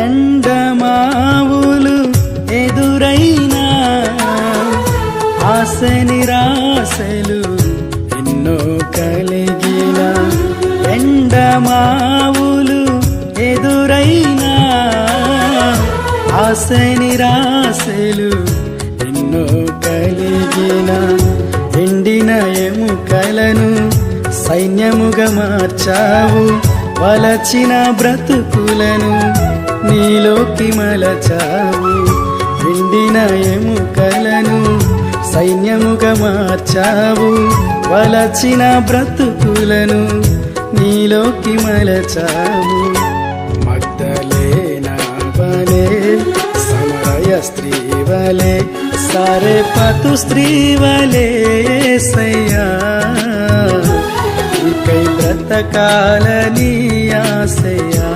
ఎండమావులు ఎదురైనా ఆశ నిరాశలు ఎన్నో కలిగిన ఎండమావులు ఎదురైనా ఆశ నిరాశలు ఎన్నో కలిగిన ఎండిన ఎముకలను సైన్యముగా మార్చావు, వలచిన బ్రతుకులను నీలోకి మలచావు. ఎండిన ఎముకలను సైన్యముగా మార్చావు, వలచిన బ్రతుకులను నీలోకి మలచావు. మగ్దలేనా వలే, సమరయ స్త్రీ వలే, సారెపతు స్త్రీ వలే యేసయ్యా నీకై బ్రతకాలని ఆశయా.